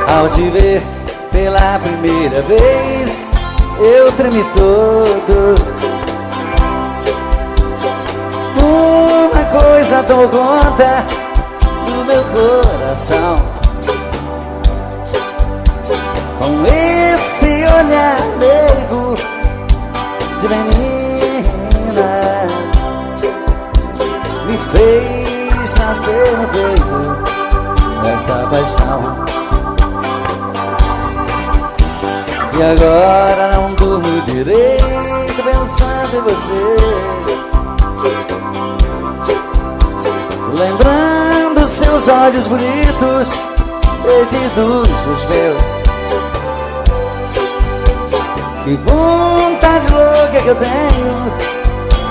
Ao te ver pela primeira vez, eu tremi todo. Uma coisa tomou conta do meu coração, com esse olhar meigo de menina, me fez nascer no peito esta paixão. E agora não durmo direito pensando em você, lembrando seus olhos bonitos perdidos nos meus. Que vontade louca que eu tenho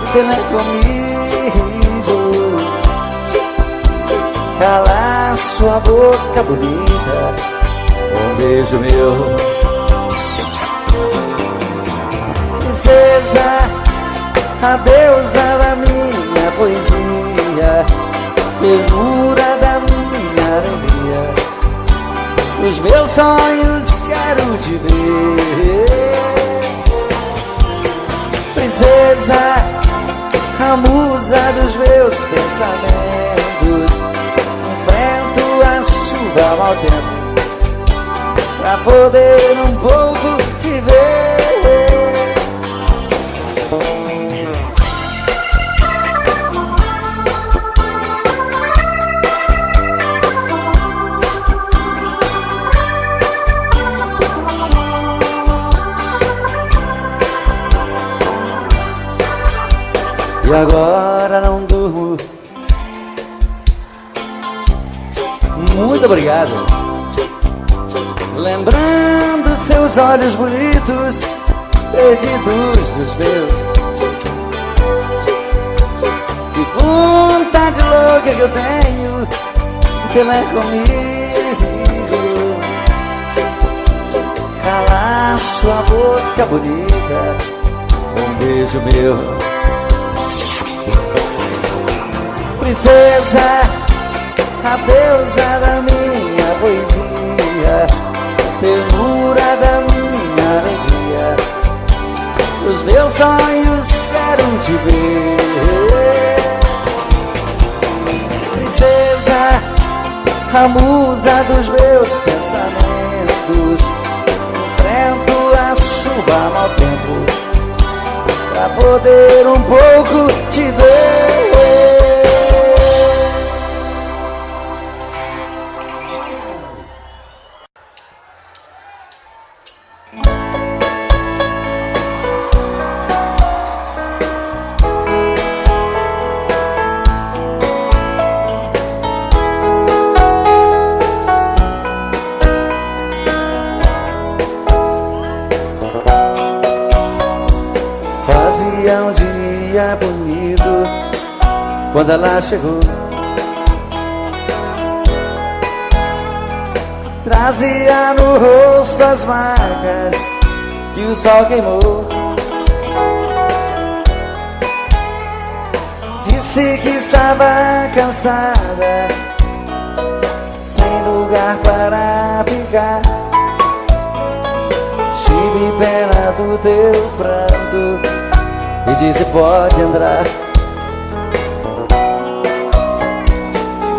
de ter comigo, calar sua boca bonita com um beijo meu. Princesa, a deusa da minha poesia, ternura da minha alegria, nos meus sonhos quero te ver. Princesa, a musa dos meus pensamentos, enfrento a chuva ao mau tempo pra poder um pouco te ver. E agora não durmo. Muito obrigado. Lembrando seus olhos bonitos perdidos dos meus. Que vontade louca que eu tenho de ter lá comigo, calar sua boca bonita com um beijo meu. Princesa, a deusa da minha poesia, ternura da minha alegria, os meus sonhos quero te ver. Princesa, a musa dos meus pensamentos, enfrento a chuva ao mau tempo pra poder um pouco te ver. Fazia um dia bonito quando ela chegou, trazia no rosto as marcas que o sol queimou. Disse que estava cansada, sem lugar para ficar. Tive pena do teu pranto e disse pode entrar,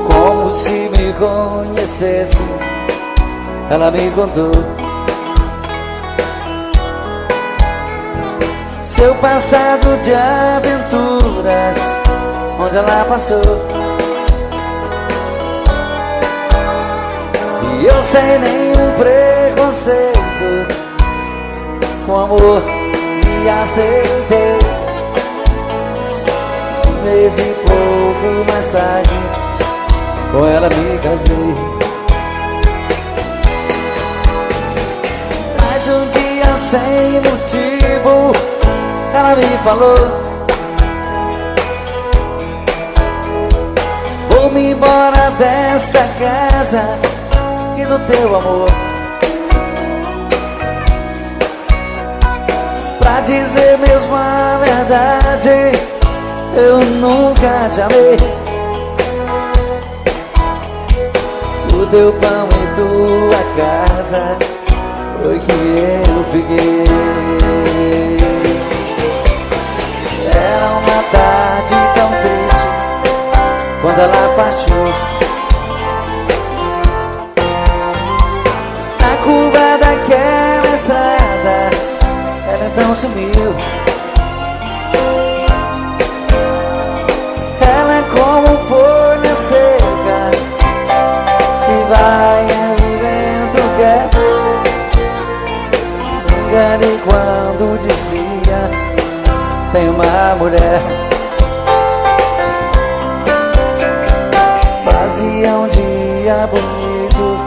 como se me conhecesse. Ela me contou seu passado de aventuras, onde ela passou. E eu sem nenhum preconceito, com amor me aceitei. Um mês e pouco mais tarde, com ela me casei. Mas um dia sem motivo, ela me falou: vou-me embora desta casa, e do teu amor. Pra dizer mesmo a verdade, eu nunca te amei. O teu pão e tua casa foi que eu fiquei. Era uma tarde tão triste quando ela partiu. Na curva daquela estrada ela então sumiu. Ela é como folha seca que vai o vento quer. Me enganei quando dizia tem uma mulher. Fazia um dia bonito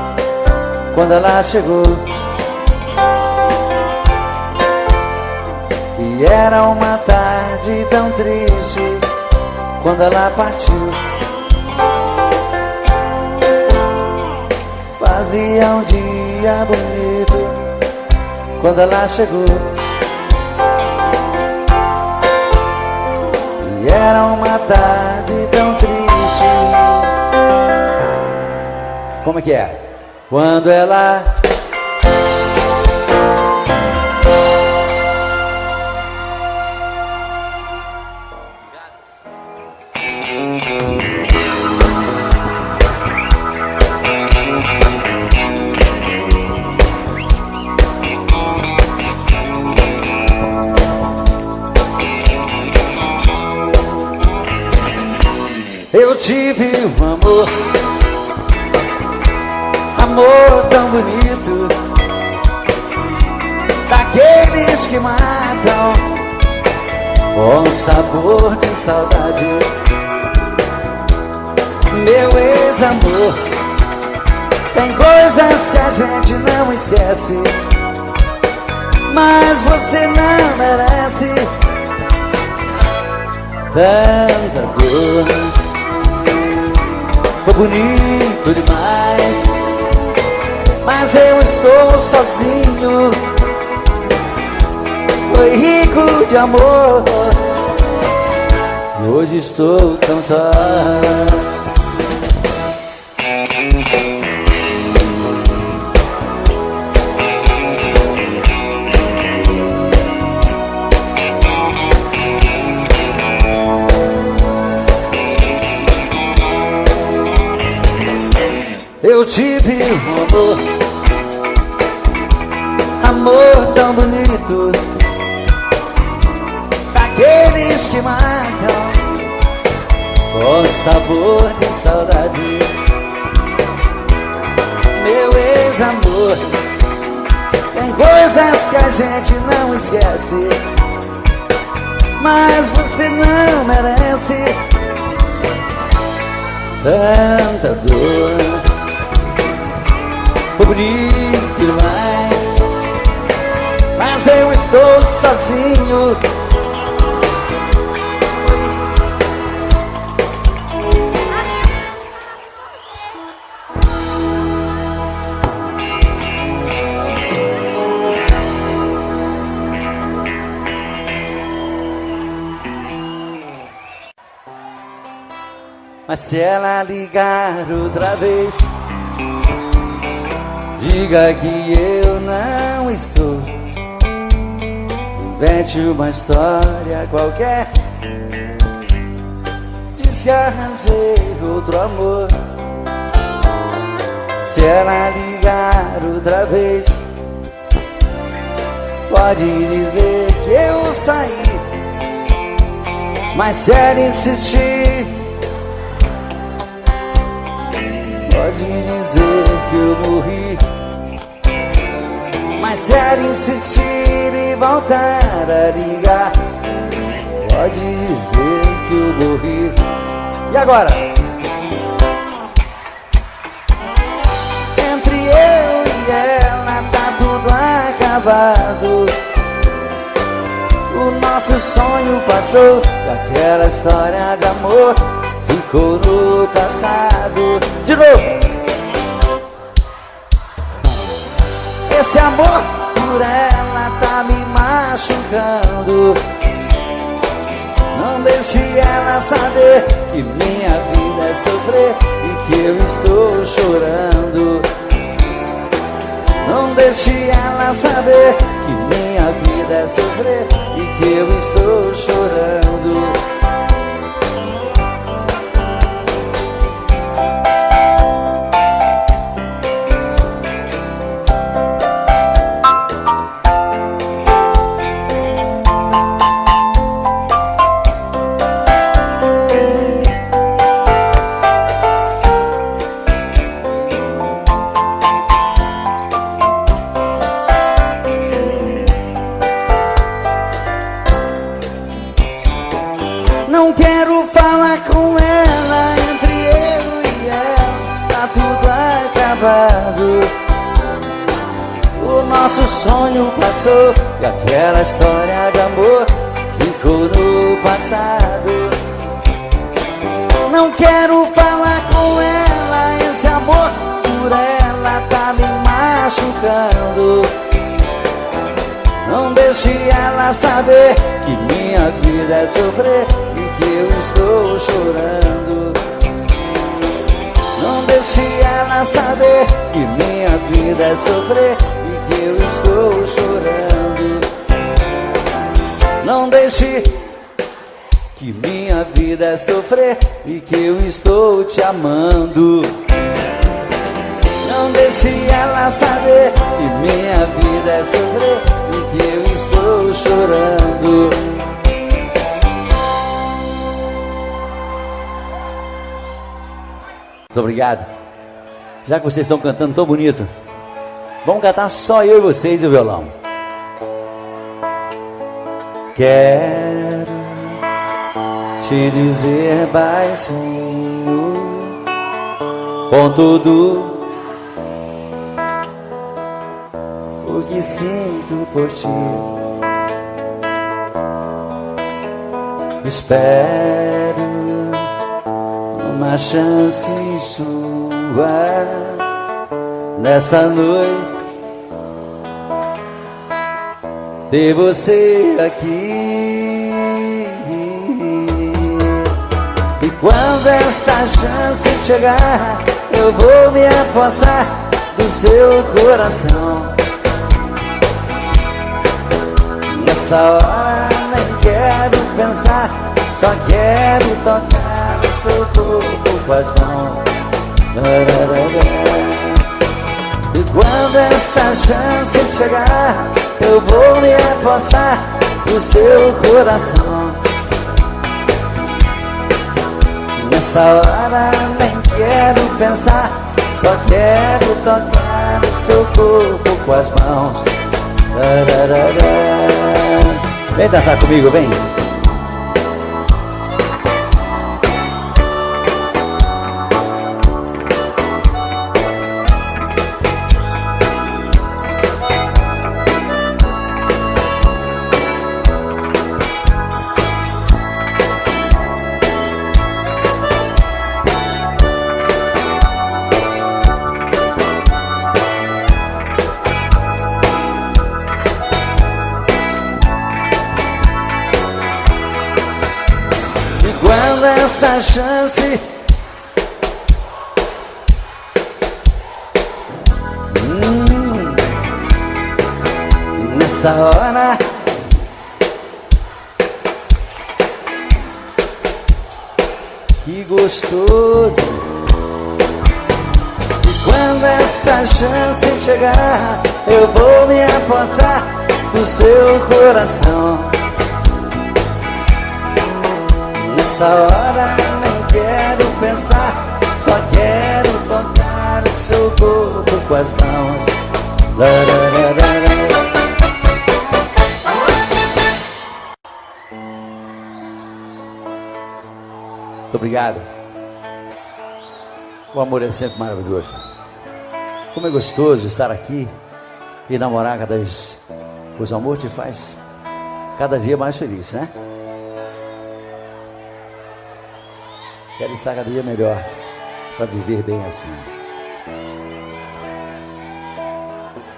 quando ela chegou. E era uma tarde tão triste quando ela partiu. Fazia um dia bonito quando ela chegou. E era uma tarde tão triste. Como é que é? Quando ela eu tive um amor, amor tão bonito, daqueles que matam com sabor de saudade. Meu ex-amor, tem coisas que a gente não esquece, mas você não merece tanta dor. Foi bonito demais, mas eu estou sozinho. Foi rico de amor, e hoje estou tão só. Eu tive um amor, amor tão bonito, daqueles que matam com sabor de saudade. Meu ex-amor, tem coisas que a gente não esquece, mas você não merece tanta dor. Foi bonito demais, mas eu estou sozinho. Mas se ela ligar outra vez, diga que eu não estou. Invente uma história qualquer, diz que arranjei outro amor. Se ela ligar outra vez, pode dizer que eu saí. Mas se ela insistir, pode dizer que eu morri. Mas se ela insistir e voltar a ligar, pode dizer que eu morri. E agora? Entre eu e ela tá tudo acabado. O nosso sonho passou e aquela história de amor ficou no passado. De novo! Esse amor por ela tá me machucando. Não deixe ela saber que minha vida é sofrer e que eu estou chorando. Não deixe ela saber que minha vida é sofrer e que eu estou chorando. Não quero falar com ela, entre eu e ela tá tudo acabado. O nosso sonho passou e aquela história de amor ficou no passado. Não quero falar com ela, esse amor por ela tá me machucando. Não deixe ela saber que minha vida é sofrer e que eu estou chorando. Não deixe ela saber que minha vida é sofrer e que eu estou chorando. Não deixe que minha vida é sofrer e que eu estou te amando. Não deixe ela saber que minha vida é sofrer e que eu estou chorando. Muito obrigado. Já que vocês estão cantando tão bonito, vamos cantar só eu e vocês e o violão. Quero te dizer baixinho, com tudo o que sinto por ti. Espero uma chance sua nesta noite, ter você aqui. E quando essa chance chegar, eu vou me apossar do seu coração. Nesta hora nem quero pensar, só quero tocar o seu corpo com as mãos. E quando esta chance chegar, eu vou me apossar do seu coração. Nesta hora nem quero pensar, só quero tocar o seu corpo com as mãos. Vem dançar comigo, vem. Quando essa chance nesta hora que gostoso. E quando esta chance chegar, eu vou me apossar do seu coração. Nesta hora nem quero pensar, só quero tocar o seu corpo com as mãos. Muito obrigado. O amor é sempre maravilhoso. Como é gostoso estar aqui e namorar cada vez. Pois o amor te faz cada dia mais feliz, né? Quero estar cada dia melhor para viver bem assim.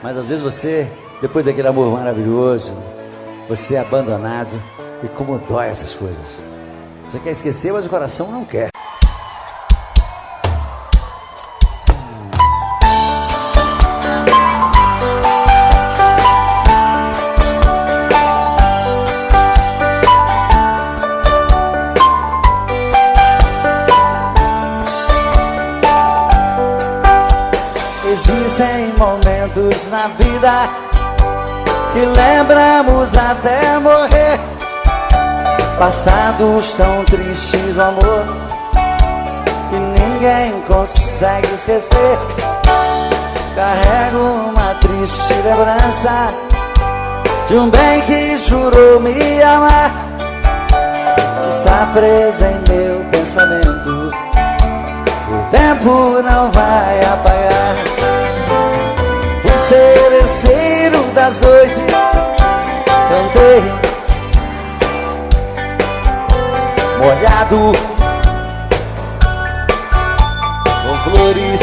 Mas às vezes você, depois daquele amor maravilhoso, você é abandonado. E como dói essas coisas. Você quer esquecer, mas o coração não quer. Existem momentos na vida que lembramos até morrer, passados tão tristes do amor que ninguém consegue esquecer. Carrego uma triste lembrança de um bem que jurou me amar. Está preso em meu pensamento, o tempo não vai apagar. Fui seresteiro das noites, cantei molhado com flores.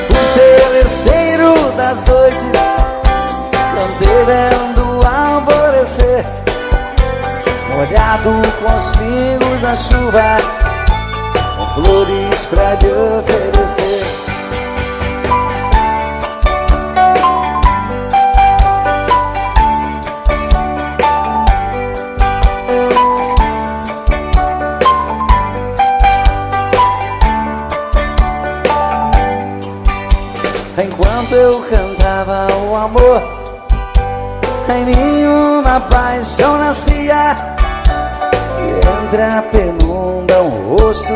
Fui seresteiro das noites, cantei vendo o alvorecer, molhado com os pingos da chuva, com flores pra te oferecer. Enquanto eu cantava o amor, em mim uma paixão nascia. E entre a penumbra um rosto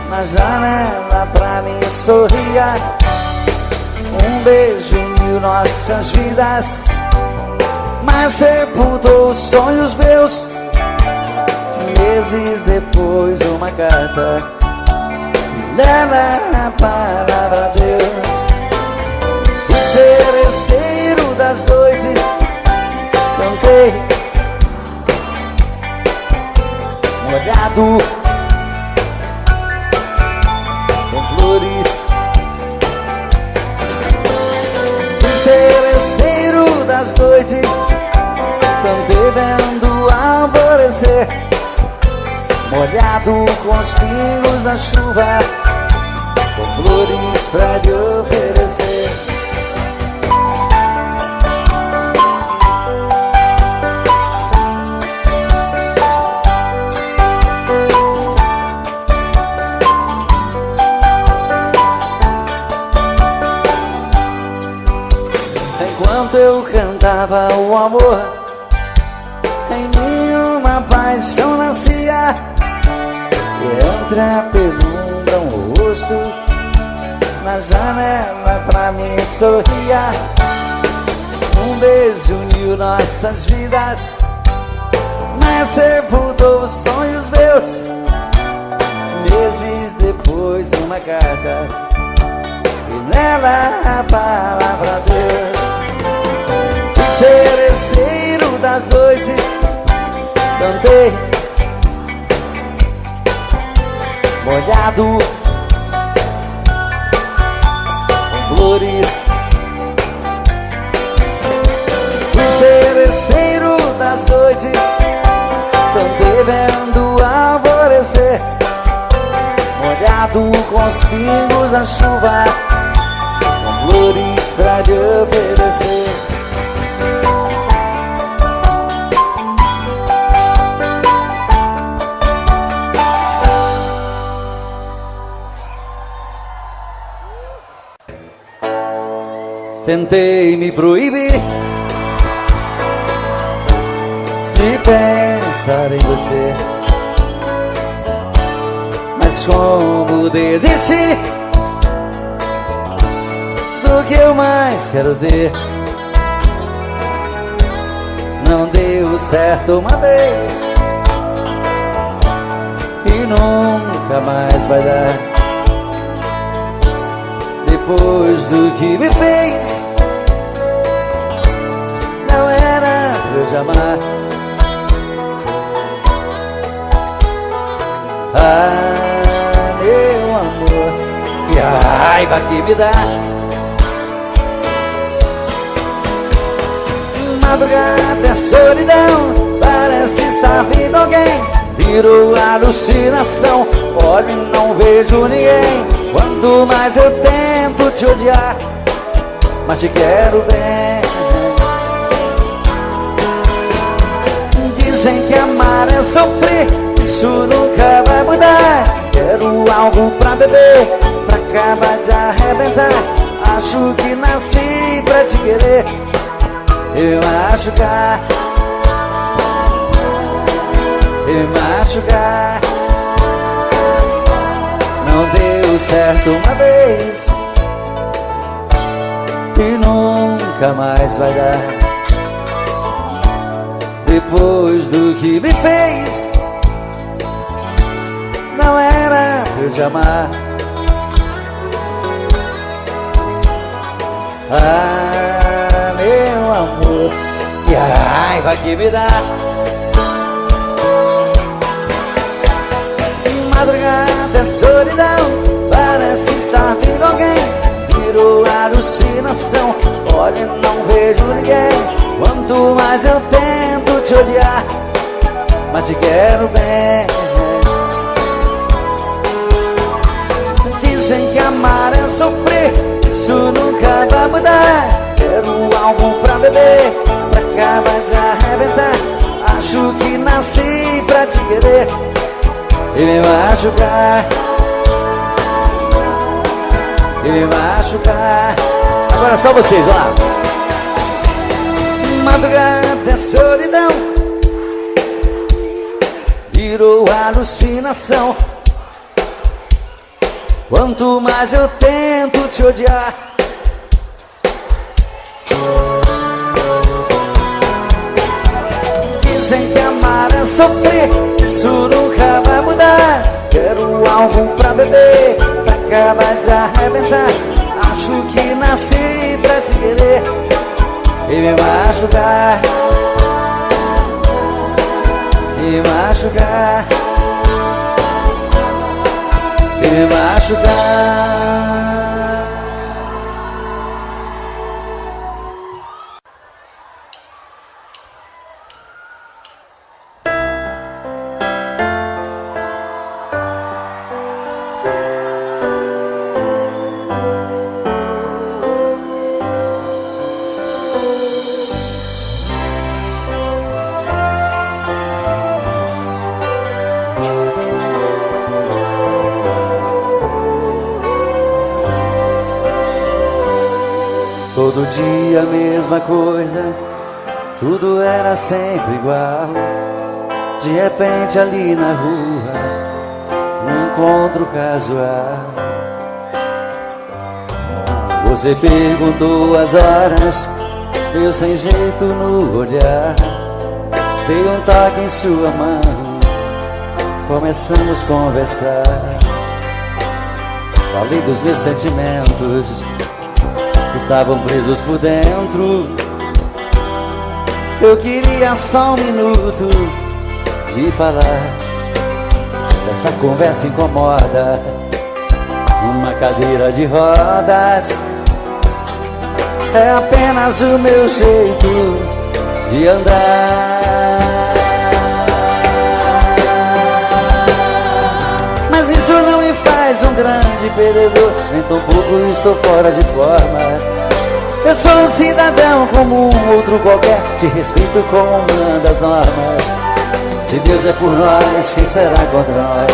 na janela pra mim sorria. Um beijo uniu nossas vidas, mas sepultou os sonhos meus. Meses depois uma carta, nela a palavra Deus. Fui seresteiro das noites, cantei molhado com flores. Fui seresteiro das noites, cantei vendo o alvorecer, molhado com os pingos da chuva, com flores pra te oferecer. Enquanto eu cantava o amor, em mim uma paixão nascia. E entre a penumbra um rosto na janela pra mim sorria. Um beijo uniu nossas vidas, mas sepultou os sonhos meus. Meses depois uma carta, e nela a palavra Deus. Fui seresteiro das noites, cantei molhado com flores. Fui seresteiro das noites, cantei vendo o alvorecer, molhado com os pingos da chuva, com flores pra te oferecer. Tentei me proibir de pensar em você, mas como desistir do que eu mais quero ter? Não deu certo uma vez e nunca mais vai dar. Depois do que me fez, não era pra eu te amar. Ah, meu amor, e a raiva que me dá. Madrugada é solidão, parece estar vindo alguém. Virou alucinação, olho e não vejo ninguém. Quanto mais eu tento te odiar, mas te quero bem. Dizem que amar é sofrer, isso nunca vai mudar. Quero algo pra beber, pra acabar de arrebentar. Acho que nasci pra te querer, eu machucar, eu machucar. Não deu certo uma vez e nunca mais vai dar. Depois do que me fez, não era pra eu te amar. Ah, meu amor, que raiva que me dá. Madrugada é solidão, parece estar vindo alguém. Virou alucinação, olho e não vejo ninguém. Quanto mais eu tento te odiar, mas te quero bem. Dizem que amar é sofrer, isso nunca vai mudar. Quero algo pra beber, pra acabar de arrebentar. Acho que nasci pra te querer e me machucar, e me machucar. Agora só vocês, vamos lá. Madrugada é solidão, virou alucinação. Quanto mais eu tento te odiar, dizem que amar é sofrer, isso nunca vai mudar. Quero algo pra beber, pra acabar de arrebentar. Acho que nasci pra te querer e me machucar, e me machucar, e me machucar. Todo dia a mesma coisa, tudo era sempre igual. De repente ali na rua, um encontro casual. Você perguntou as horas, eu sem jeito no olhar. Dei um toque em sua mão, começamos a conversar. Falei dos meus sentimentos, estavam presos por dentro. Eu queria só um minuto lhe falar. Essa conversa incomoda, uma cadeira de rodas. É apenas o meu jeito de andar. Mas isso não me faz um grande perdedor, nem tão pouco estou fora de forma. Eu sou um cidadão como um outro qualquer, te respeito como uma das normas. Se Deus é por nós, quem será contra nós?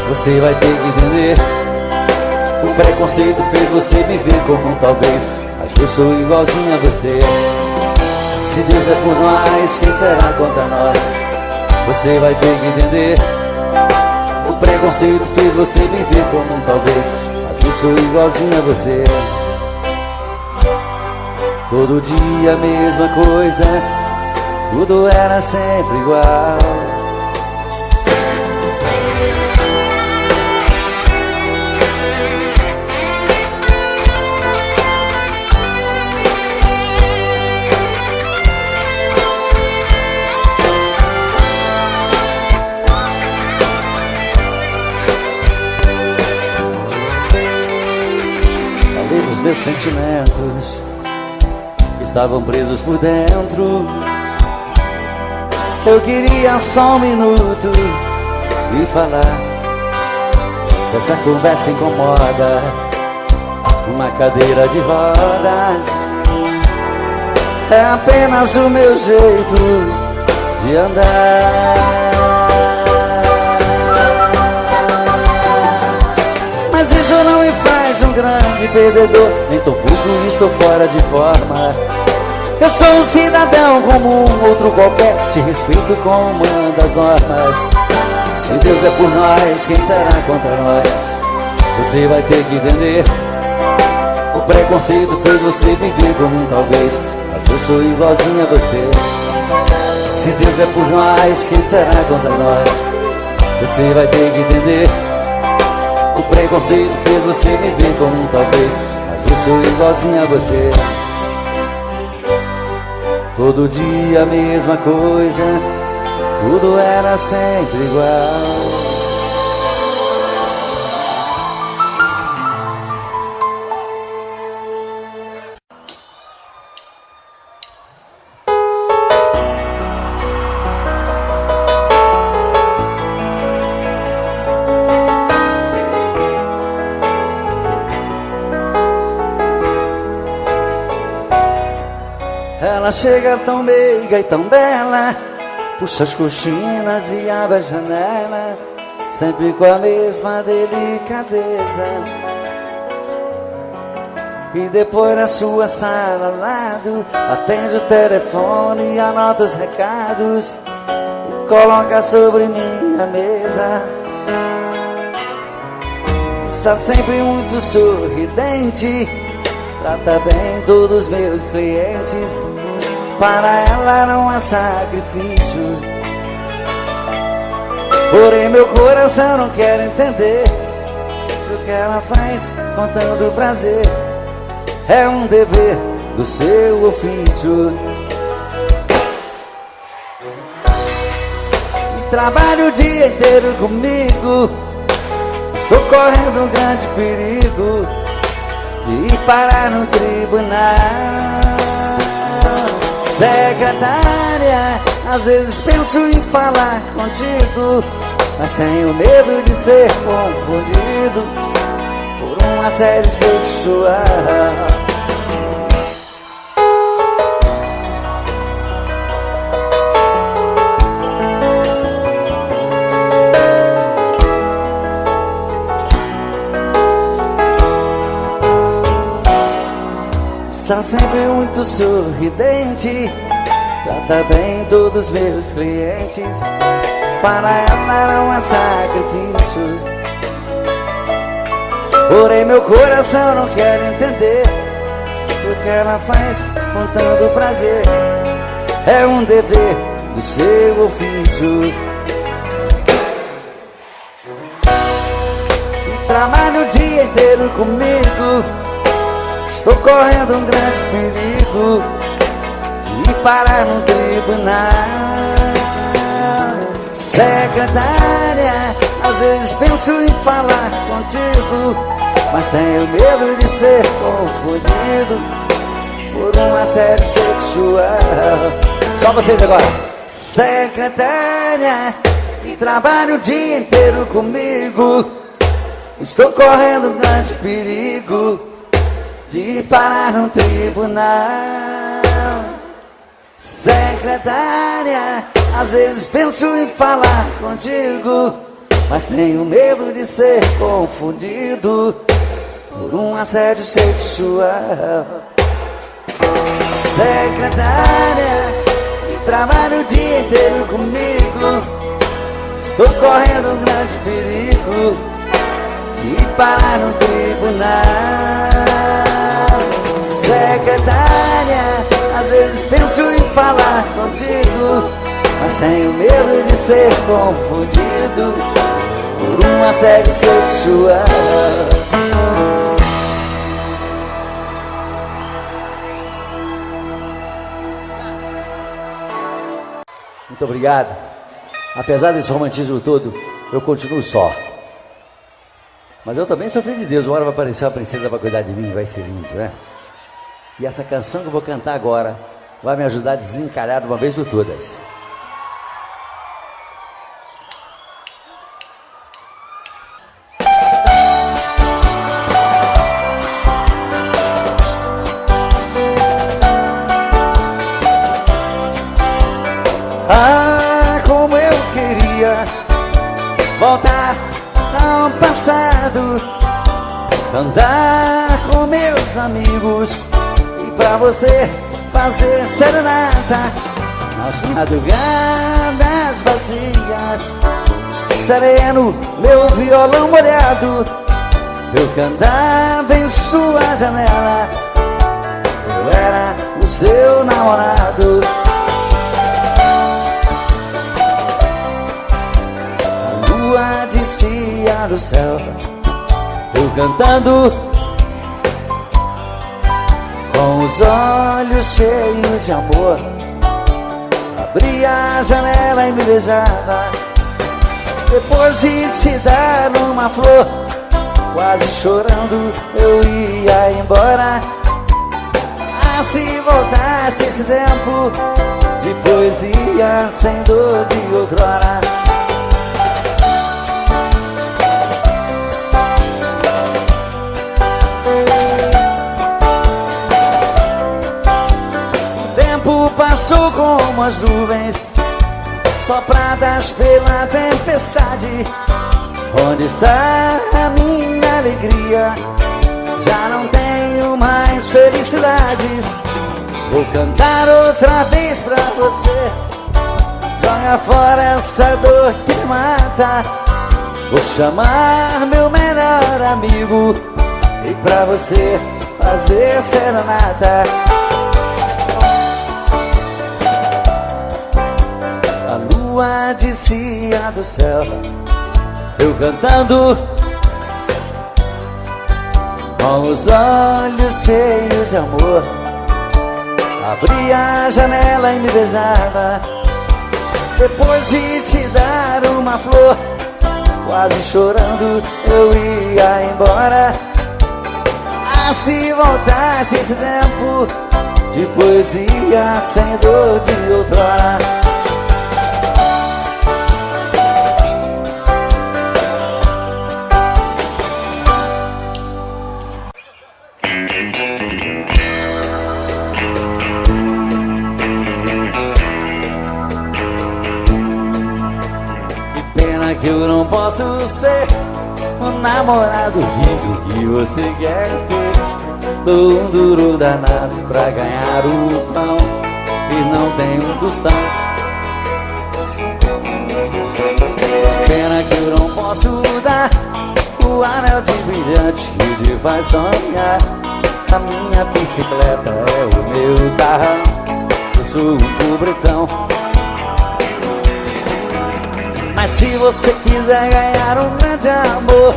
Você vai ter que entender. O preconceito fez você me ver como um talvez, mas eu sou igualzinho a você. Se Deus é por nós, quem será contra nós? Você vai ter que entender. O preconceito fez você me ver como um talvez, mas eu sou igualzinho a você. Todo dia a mesma coisa, tudo era sempre igual. meus sentimentos estavam presos por dentro. Eu queria só um minuto e falar. Se essa conversa incomoda, uma cadeira de rodas é apenas o meu jeito de andar. Mas isso não me faz um grande perdedor, nem tão pouco estou fora de forma. Eu sou um cidadão como um outro qualquer, te respeito como manda as normas. Se Deus é por nós, quem será contra nós? Você vai ter que entender. O preconceito fez você me ver como um talvez, mas eu sou igualzinho a você. Se Deus é por nós, quem será contra nós? Você vai ter que entender. O preconceito fez você me ver como um talvez, mas eu sou igualzinho a você. Todo dia a mesma coisa, tudo era sempre igual. Ela chega tão meiga e tão bela, puxa as cortinas e abre a janela, sempre com a mesma delicadeza. E depois na sua sala ao lado, atende o telefone e anota os recados e coloca sobre minha mesa. Está sempre muito sorridente, trata bem todos os meus clientes. Para ela não há sacrifício, porém meu coração não quer entender o que ela faz com tanto prazer. É um dever do seu ofício. Trabalho o dia inteiro comigo, estou correndo um grande perigo de parar no tribunal. Secretária, às vezes penso em falar contigo, mas tenho medo de ser confundido por um assédio sexual. Está sempre muito sorridente, trata bem todos os meus clientes. Para ela não há sacrifício, porém meu coração não quer entender o que ela faz com tanto prazer. É um dever do seu ofício. E trabalha o dia inteiro comigo, estou correndo um grande perigo de parar no tribunal. Secretária, às vezes penso em falar contigo, mas tenho medo de ser confundido por um assédio sexual. Só vocês agora. Secretária, que trabalha o dia inteiro comigo, estou correndo um grande perigo de parar no tribunal. Secretária, às vezes penso em falar contigo, mas tenho medo de ser confundido por um assédio sexual. Secretária, trabalha o dia inteiro comigo, estou correndo um grande perigo de parar no tribunal. Secretária, às vezes penso em falar contigo, mas tenho medo de ser confundido por um assédio sexual. Muito obrigado. Apesar desse romantismo todo, eu continuo só. Mas eu também sou filho de Deus. Uma hora vai aparecer uma princesa para cuidar de mim, vai ser lindo, né? E essa canção que eu vou cantar agora vai me ajudar a desencalhar de uma vez por todas. Ah, como eu queria voltar ao passado, andar com meus amigos e pra você fazer serenata nas madrugadas vazias. Sereno, meu violão molhado, eu cantava em sua janela. Eu era o seu namorado. A lua descia do céu, eu cantando com os olhos cheios de amor. Abria a janela e me beijava. Depois de te dar uma flor, quase chorando eu ia embora. Ah, se voltasse esse tempo de poesia sem dor de outrora. Passou como as nuvens sopradas pela tempestade. Onde está a minha alegria? Já não tenho mais felicidades. Vou cantar outra vez pra você. Joga fora essa dor que me mata. Vou chamar meu melhor amigo e pra você fazer serenata. A descia do céu, eu cantando com os olhos cheios de amor. Abria a janela e me beijava. Depois de te dar uma flor, quase chorando eu ia embora. Ah, se voltasse esse tempo de poesia sem dor de outrora. Que eu não posso ser o namorado rico que você quer ter. Dou um duro danado pra ganhar o pão e não tenho um tostão. Pena que eu não posso dar o anel de brilhante que te faz sonhar. A minha bicicleta é o meu carrão, eu sou um pobretão. Mas se você quiser ganhar um grande amor,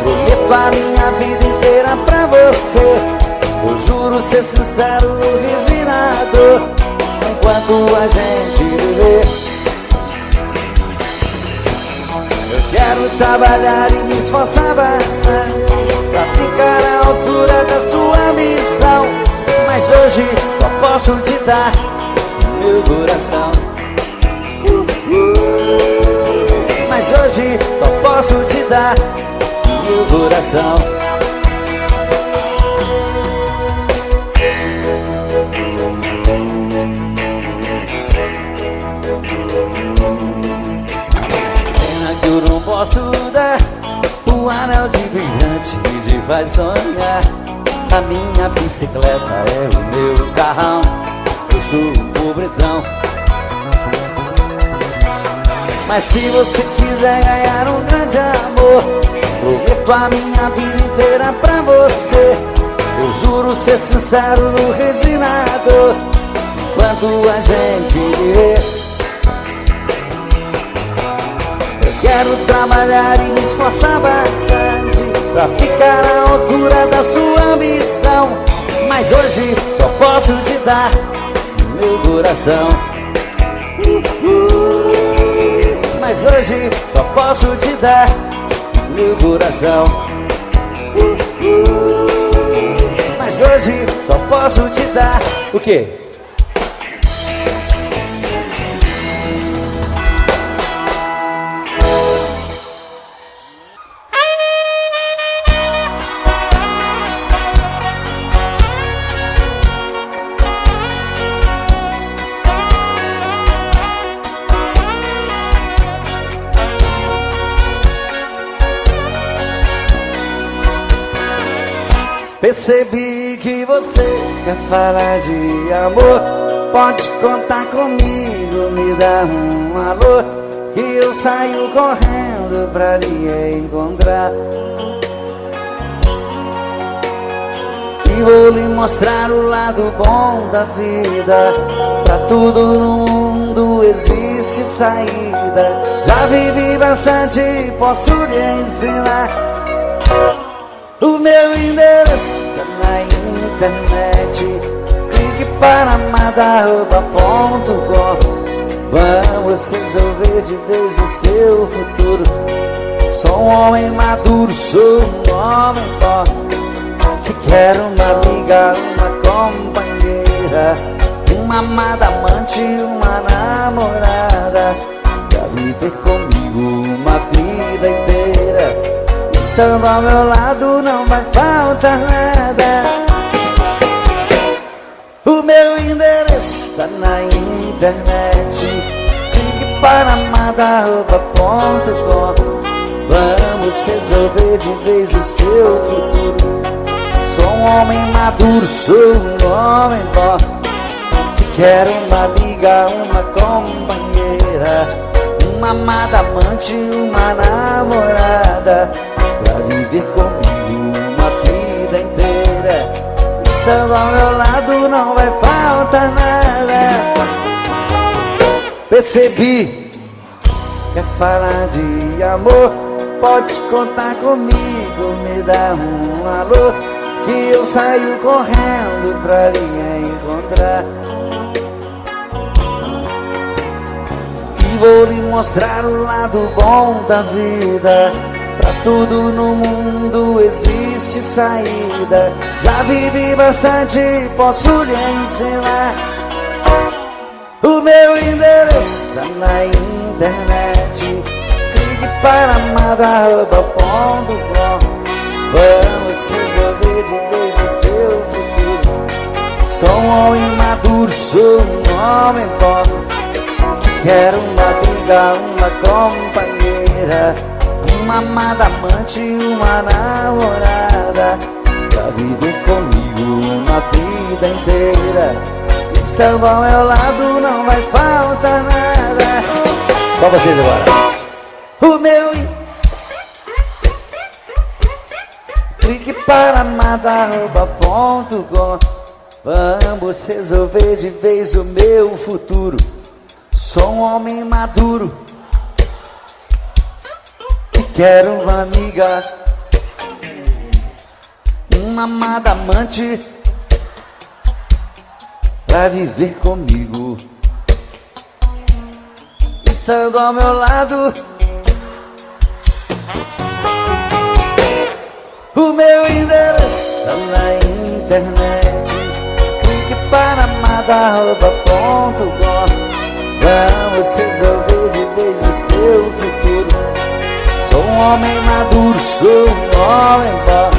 prometo a minha vida inteira pra você. Eu juro ser sincero, resinado, enquanto a gente viver. Eu quero trabalhar e me esforçar bastante pra ficar à altura da sua missão. Mas hoje só posso te dar meu coração. Mas hoje só posso te dar meu coração. Pena que eu não posso dar o anel de brilhante que te faz sonhar. A minha bicicleta é o meu carrão, eu sou um pobretão. Mas se você quiser ganhar um grande amor, prometo a minha vida inteira pra você. Eu juro ser sincero, resinado, enquanto a gente viver. Eu quero trabalhar e me esforçar bastante pra ficar à altura da sua ambição. Mas hoje só posso te dar meu coração. Mas hoje só posso te dar meu coração. posso te dar. O quê? Percebi que você quer falar de amor. Pode contar comigo, me dá um alô, que eu saio correndo pra lhe encontrar. E vou lhe mostrar o lado bom da vida. Pra tudo no mundo existe saída. Já vivi bastante, posso lhe ensinar. O meu endereço tá na internet. Clique para madarroba.com. Vamos resolver de vez o seu futuro. Sou um homem maduro, sou um homem bom, que quero uma amiga, uma companheira, uma amada amante, uma namorada, pra viver comigo uma vida inteira. Estando ao meu lado não vai faltar nada. O meu endereço tá na internet. Clique para madarroba.com. Vamos resolver de vez o seu futuro. Sou um homem maduro, sou um homem bom, que quero uma amiga, uma companheira, uma amada amante, uma namorada, pra viver comigo uma vida inteira. Estando ao meu lado não vai faltar nada. Percebi, quer falar de amor, pode contar comigo, me dá um alô, que eu saio correndo pra lhe encontrar. E vou lhe mostrar o lado bom da vida. Pra tudo no mundo existe saída. Já vivi bastante, posso lhe ensinar. O meu endereço tá na internet. Clique para madarroba.com. Vamos resolver de vez o seu futuro. Sou um homem maduro, sou um homem bom, que quero uma amiga, uma companheira, uma amada amante, uma namorada, pra viver comigo uma vida inteira. Estando ao meu lado não vai faltar nada. Só vocês agora. O meu clique para madarroba.com. Vamos resolver de vez o meu futuro. Sou um homem maduro, quero uma amiga, uma amada amante, pra viver comigo. Estando ao meu lado, o meu endereço tá na internet. Clique para madarroba.com. Vamos resolver de vez o seu futuro. Sou um homem maduro, sou um homem bom,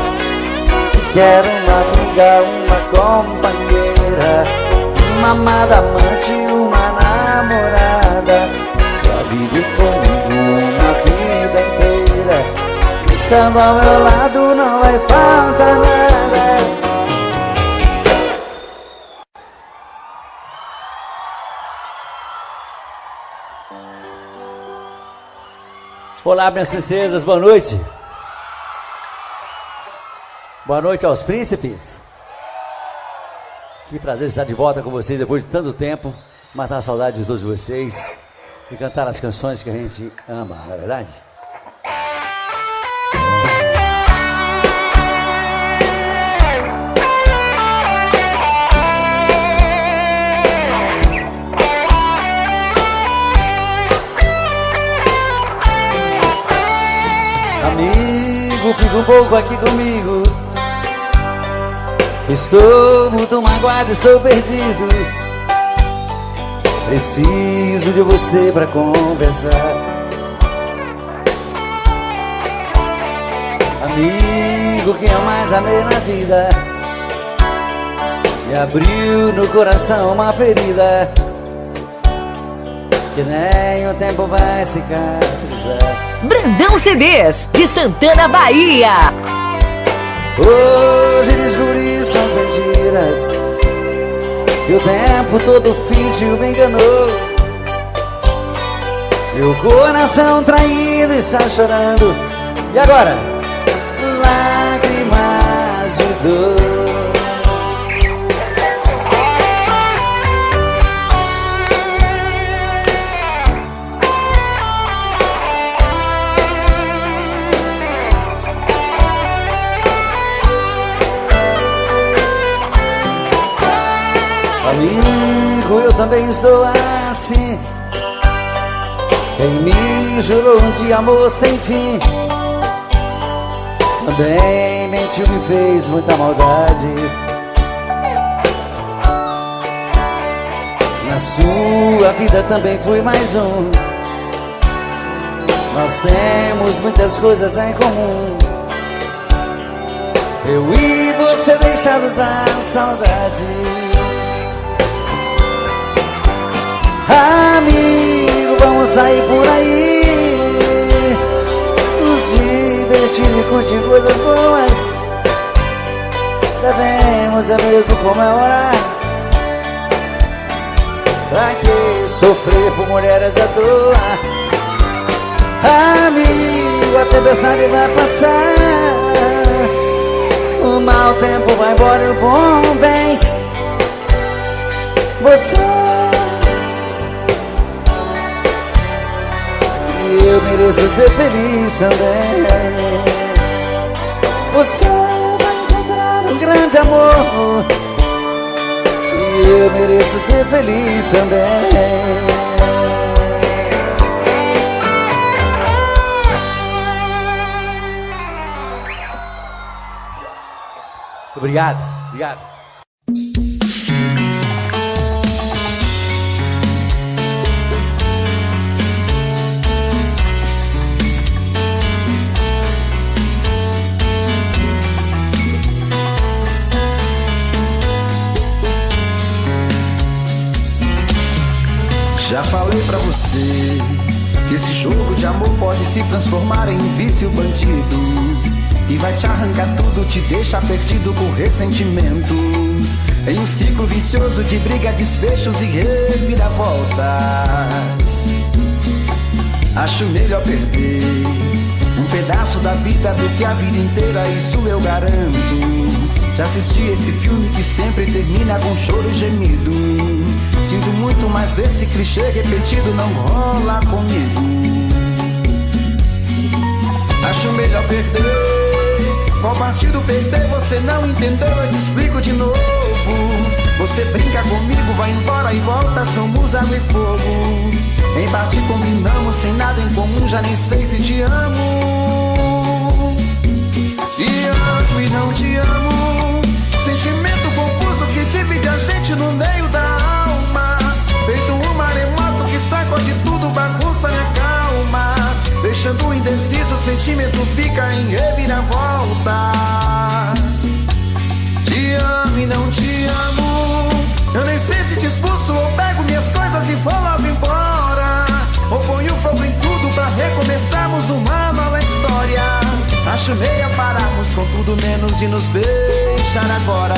que quero uma amiga, uma companheira, uma amada amante, uma namorada, pra viver comigo uma vida inteira. Estando ao meu lado não vai faltar nada. Olá, minhas princesas, boa noite. Boa noite aos príncipes. Que prazer estar de volta com vocês depois de tanto tempo, matar a saudade de todos vocês e cantar as canções que a gente ama, não é verdade? Amigo, fica um pouco aqui comigo. Estou muito magoado, estou perdido. Preciso de você pra conversar. Amigo que eu mais amei na vida, me abriu no coração uma ferida que nem o tempo vai cicatrizar. Brandão CDs, de Santana, Bahia. Hoje descobri suas mentiras, e o tempo todo fingiu, me enganou. Meu coração traído está chorando. E agora? Lágrimas de dor. Amigo, eu também estou assim. Quem me jurou de amor sem fim também mentiu, me fez muita maldade. Na sua vida também fui mais um. Nós temos muitas coisas em comum. Eu e você deixados da saudade. Amigo, vamos sair por aí, nos divertir e curtir coisas boas. Devemos é mesmo comemorar. Pra que sofrer por mulheres à toa? Amigo, a tempestade vai passar, o mau tempo vai embora e o bom vem. Você, eu mereço ser feliz também. Você vai encontrar um grande amor, e eu mereço ser feliz também. Obrigado, obrigado. Já falei pra você que esse jogo de amor pode se transformar em vício bandido, e vai te arrancar tudo, te deixar perdido por ressentimentos, em um ciclo vicioso de briga, desfechos e reviravoltas. Acho melhor perder um pedaço da vida do que a vida inteira, isso eu garanto. Já assisti esse filme que sempre termina com choro e gemido. Sinto muito, mas esse clichê repetido não rola comigo. Acho melhor perder. Qual partido perder? Você não entendeu, eu te explico de novo. Você brinca comigo, vai embora e volta, somos água e fogo. Em partir combinamos, sem nada em comum, já nem sei se te amo. Te amo e não te amo, sentimento confuso que divide a gente no meio da alma. Feito um maremoto que sacode tudo, bagunça minha calma. Deixando indeciso, o sentimento fica em reviravoltas. Te amo e não te amo, eu nem sei se te expulso ou pego minhas coisas e vou logo embora, ou ponho fogo em tudo pra recomeçarmos uma nova história. Acho meio pararmos com tudo menos de nos beijar agora.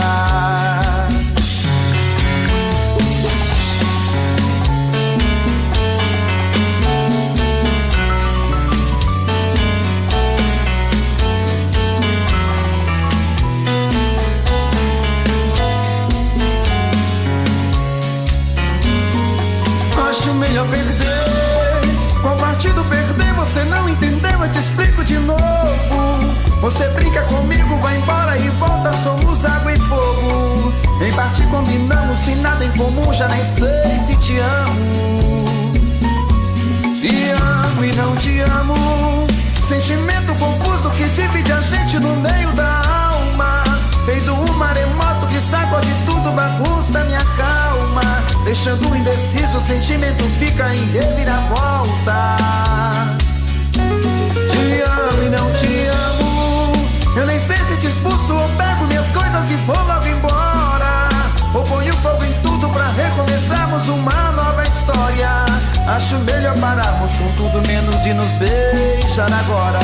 Acho melhor perder. Qual partido perder? Você não entendeu, eu te explico de novo. Você brinca comigo, vai embora e volta, somos água e fogo. Em parte combinamos, sem nada em comum, já nem sei se te amo. Te amo e não te amo, sentimento confuso que divide a gente no meio da alma. Feito um maremoto deixando indeciso, o sentimento fica em reviravoltas. Te amo e não te amo, eu nem sei se te expulso ou pego minhas coisas e vou logo embora, ou ponho fogo em tudo pra recomeçarmos uma nova história. Acho melhor pararmos com tudo menos e nos beijar agora.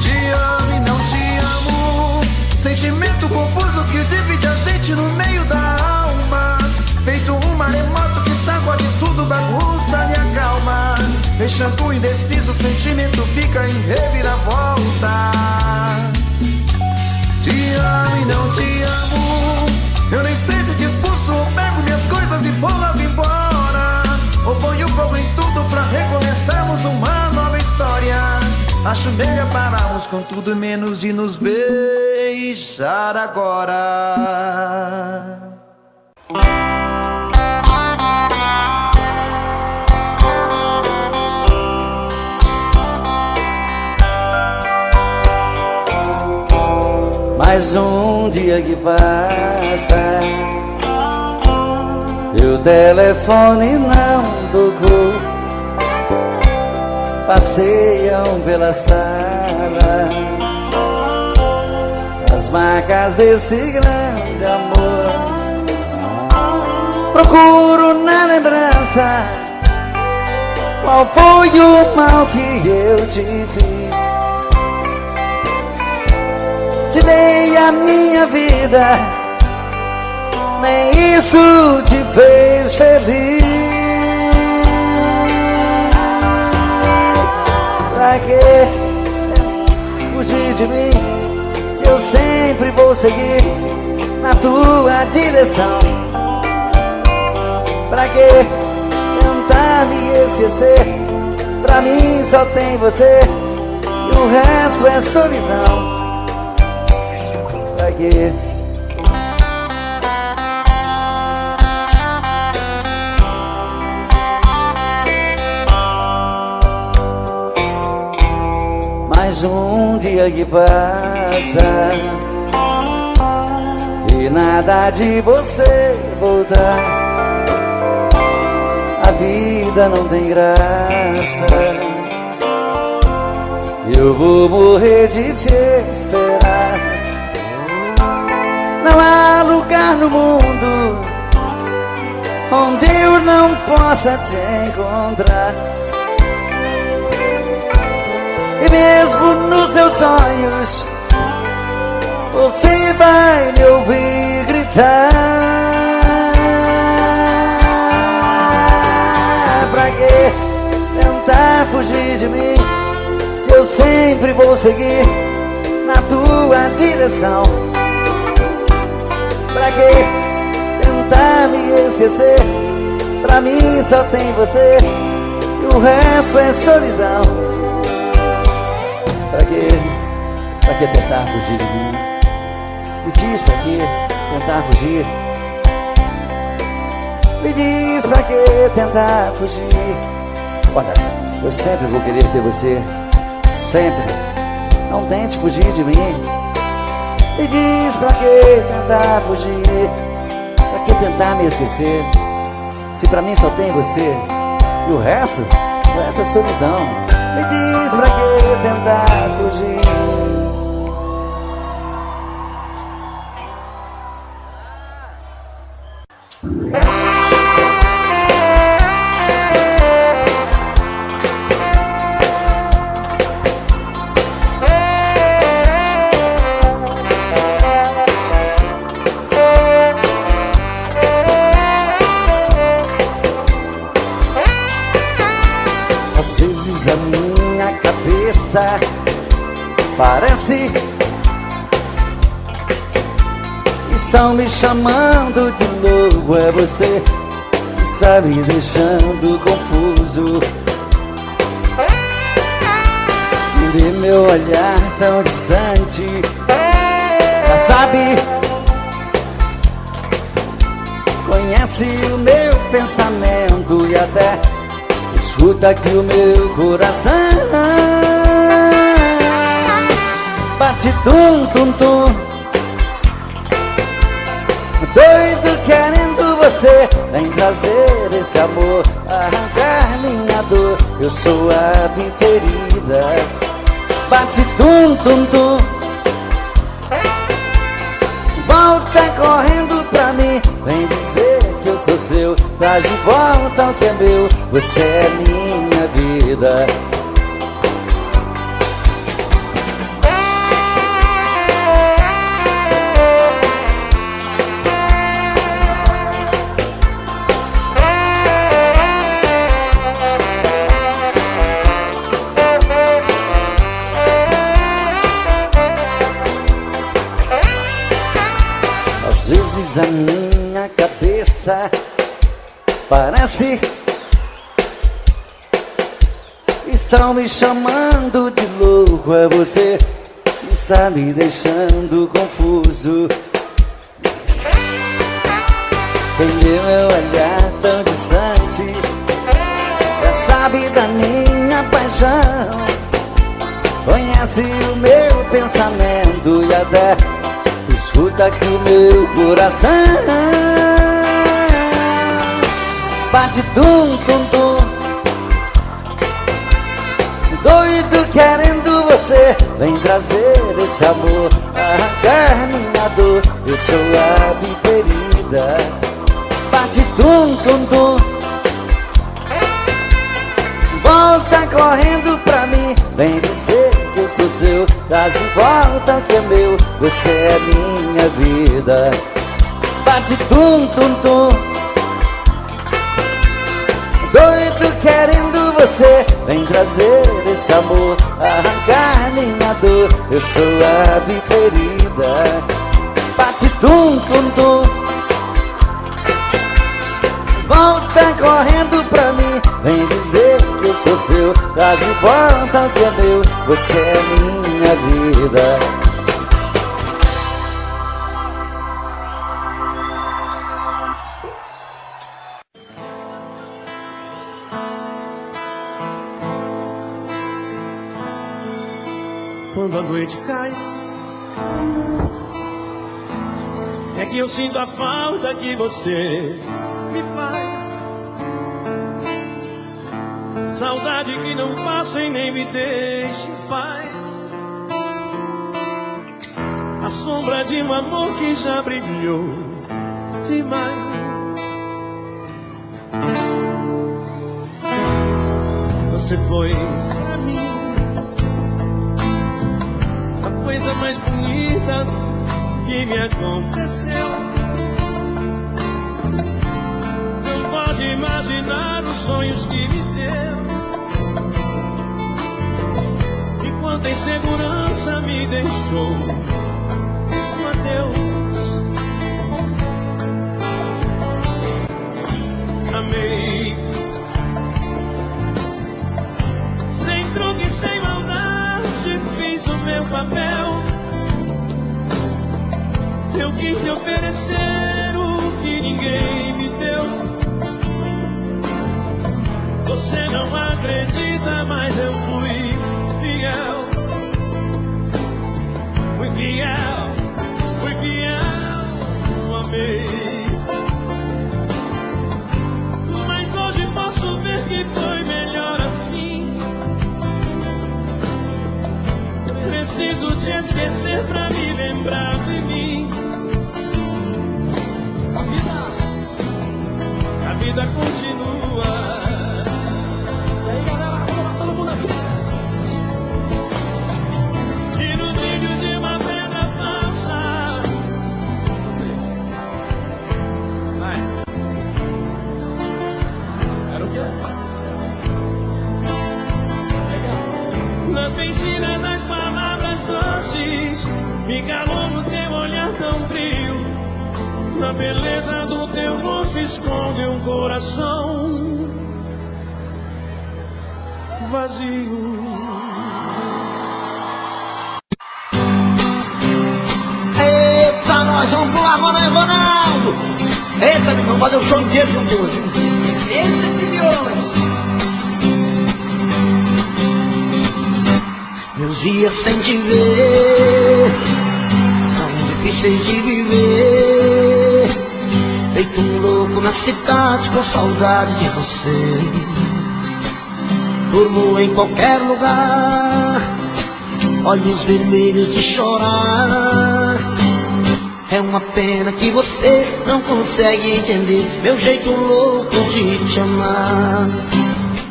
Te amo e não te amo, sentimento confuso que divide a gente no meio da alma, feito um maremoto que sacode tudo, bagunça e acalma, deixando indeciso, o sentimento fica em reviravoltas. Te amo e não te amo, eu nem sei se te expulso ou pego minhas coisas e vou logo embora, ou ponho fogo em tudo pra recomeçarmos uma nova história. Acho melhor pararmos com tudo menos e nos beijar agora. Mais um dia que passa e o telefone não tocou. Passeiam pela sala as marcas desse grande amor. Procuro na lembrança qual foi o mal que eu te fiz. Te dei a minha vida, nem isso te fez feliz. Pra que fugir de mim, se eu sempre vou seguir na tua direção? Pra que tentar me esquecer? Pra mim só tem você e o resto é solidão. Pra que? Mais um dia que passa e nada de você voltar. A vida não tem graça, eu vou morrer de te esperar. Não há lugar no mundo onde eu não possa te encontrar. E mesmo nos teus sonhos você vai me ouvir gritar. Pra que tentar fugir de mim, se eu sempre vou seguir na tua direção? Pra que tentar me esquecer? Pra mim só tem você e o resto é solidão. Pra que tentar fugir de mim? Me diz pra que tentar fugir? Me diz pra que tentar fugir? Olha, eu sempre vou querer ter você, sempre. Não tente fugir de mim. Me diz pra que tentar fugir? Pra que tentar me esquecer? Se pra mim só tem você e o resto é solidão. Me diz pra que tentar fugir? A minha cabeça parece estão me chamando de novo. É você que está me deixando confuso. E vê meu olhar tão distante, já sabe, conhece o meu pensamento e até escuta que o meu coração bate tum tum tum. Doido querendo você, vem trazer esse amor, arrancar minha dor. Eu sou a preferida. Bate tum tum tum, volta correndo pra mim, vem dizer que eu sou seu. Traz de volta o que é meu, você é minha vida. Às vezes a minha cabeça parece estão me chamando de louco. É você que está me deixando confuso. Entendeu meu olhar tão distante, já sabe da minha paixão, conhece o meu pensamento e até escuta aqui o meu coração. Bate tum tum tum, doido querendo você, vem trazer esse amor, arrancar minha dor. Eu sou a preferida. Bate tum tum tum, volta correndo pra mim, vem dizer que eu sou seu. Traz de volta o que é meu, você é minha vida. Bate tum tum tum, doido querendo você, vem trazer esse amor, arrancar minha dor. Eu sou a preferida. Bate tum tum tum, volta correndo pra mim, vem dizer que eu sou seu. Traz de volta o que é meu, você é minha vida. Quando a noite cai, é que eu sinto a falta que você me faz. Saudade que não passa e nem me deixa em paz. A sombra de um amor que já brilhou demais. Você foi pra mim a coisa mais bonita que me aconteceu. Não pode imaginar os sonhos que me deu. E quanta insegurança me deixou. Adeus. Amei sem truque, sem maldade, fiz o meu papel. Eu quis te oferecer o que ninguém me deu. Você não acredita, mas eu fui fiel. Fui fiel, fui fiel, amei. Mas hoje posso ver que foi melhor assim. Preciso te esquecer pra me lembrar de mim. A vida continua. E aí, galera, todo mundo assim. E no brilho de uma pedra falsa. Vocês. Vai. Era o quê? Nas mentiras das palavras doces, me calou no teu olhar tão frio. Na beleza do teu rosto esconde um coração vazio. Eita, nós vamos pular, Ronaldo! Eita, meu irmão, fazer o show inteiro junto hoje. Eita, esse miolo! Meus dias sem te ver são difíceis de viver. noite com saudade de você. Durmo em qualquer lugar, olhos vermelhos de chorar. É uma pena que você não consegue entender meu jeito louco de te amar.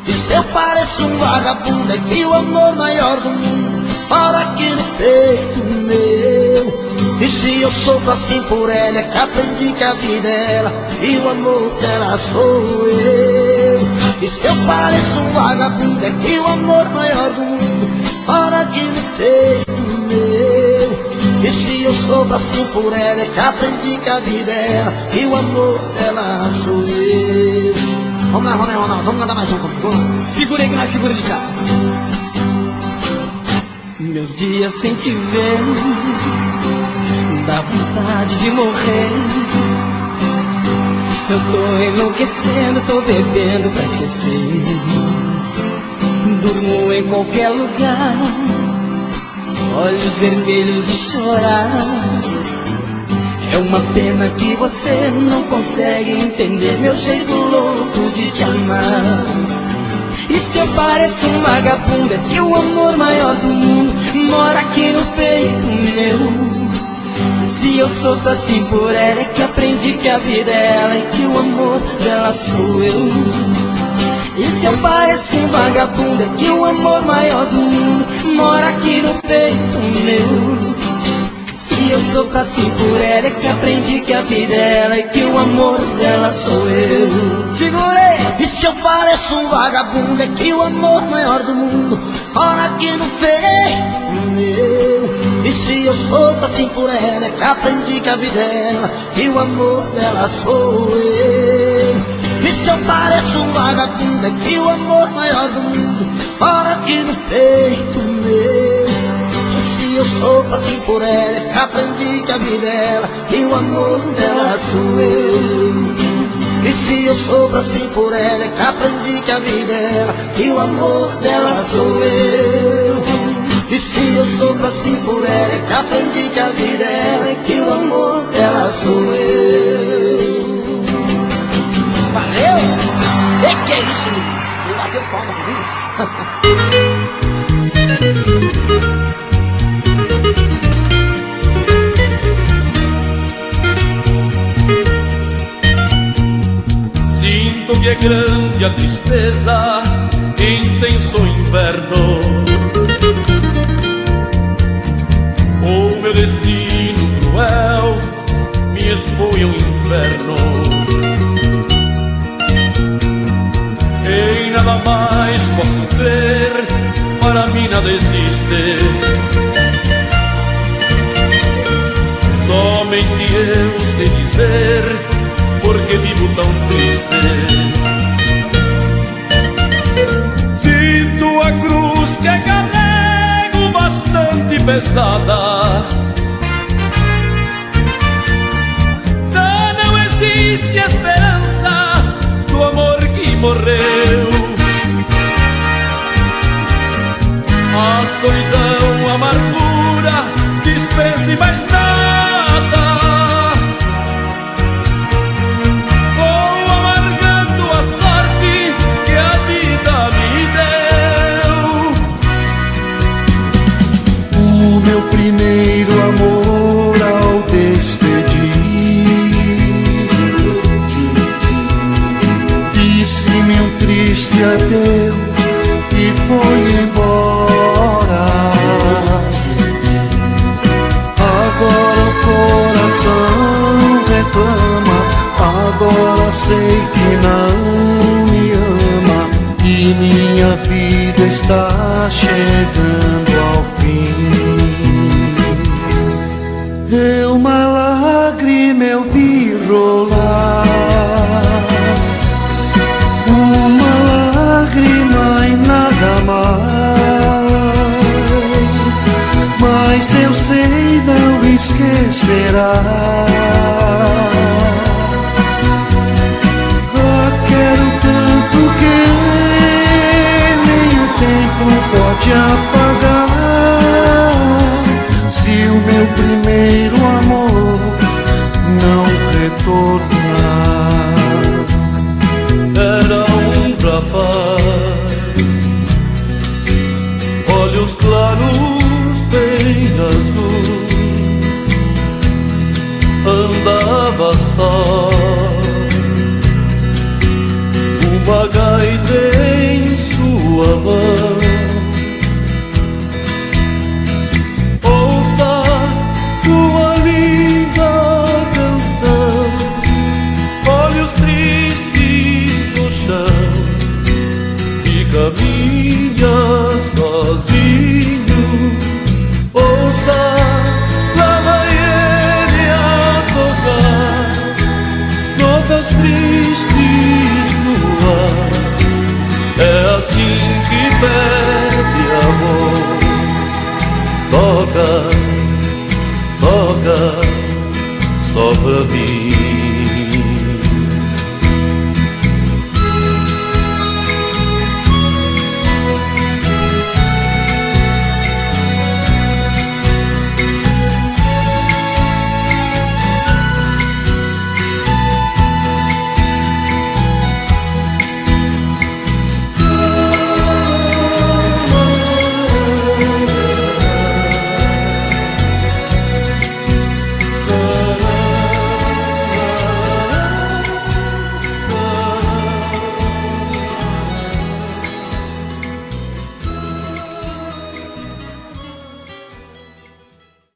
E se eu pareço um vagabundo, é que o amor maior do mundo mora aqui no peito meu. E se eu sofro assim por ela, é que aprendi que a vida é ela e o amor dela sou eu. E se eu pareço um vagabundo, é que o amor maior do mundo mora aqui no peito meu. E se eu sofro assim por ela, é que aprendi que a vida é ela e o amor dela sou eu. Vamos lá, Ronaldo, vamos cantar mais um comigo. Segura aí que nós segura de cá. Meus dias sem te ver dá vontade de morrer. Eu tô enlouquecendo, tô bebendo pra esquecer. Durmo em qualquer lugar, olhos vermelhos de chorar. É uma pena que você não consegue entender meu jeito louco de te amar. E se eu pareço um vagabundo, é que o amor maior do mundo mora aqui no peito meu. E se eu sofro assim por ela, é que aprendi que a vida é ela e que o amor dela sou eu. E se eu pareço um vagabundo, é que o amor maior do mundo mora aqui no peito meu. Se eu sofro assim por ela, é que aprendi que a vida é ela e que o amor dela sou eu. Segurei! E se eu pareço um vagabundo, é que o amor maior do mundo mora aqui no peito meu. E se eu sofro assim por ela, é que aprendi que a vida é ela e o amor dela sou eu. E se eu pareço um vagabundo, é que o amor maior do mundo mora aqui no peito meu. E eu sofro assim por ela, é que aprendi que a vida é ela e o amor dela sou eu. E se eu sofro assim por ela, é que aprendi que a vida é ela e o amor dela sou eu. E se eu sofro assim por ela, é que aprendi que a vida é ela e que o amor dela sou eu. Valeu! E que é isso, menino? Eu bateu palmas, viu? Sinto que é grande a tristeza, intenso inverno. O meu destino cruel me expõe ao inferno. Em nada mais posso crer, para mim nada existe. Somente eu sei dizer porque vivo tão triste. Sinto a cruz que carrego bastante pesada. Já não existe esperança do amor que morreu. A solidão, a amargura, dispense mais nada. Vou amargando a sorte que a vida me deu. O meu primeiro amor ao despedir disse-me um triste adeus e foi embora. Agora o coração reclama, agora sei que não me ama e minha vida está chegando ao fim. Uma lágrima eu vi rolar, uma lágrima e nada mais, mas eu sei não esquecerá. Quero tanto que nem o tempo pode apagar. Se o meu primeiro amor não retornar, estava só, uma gaita em sua mão. Ouça sua linda canção, olhos tristes no chão e caminha sozinho. Ouça, lá vai ele a tocar notas tristes no ar. É assim que pede amor. Toca, toca, só pra mim.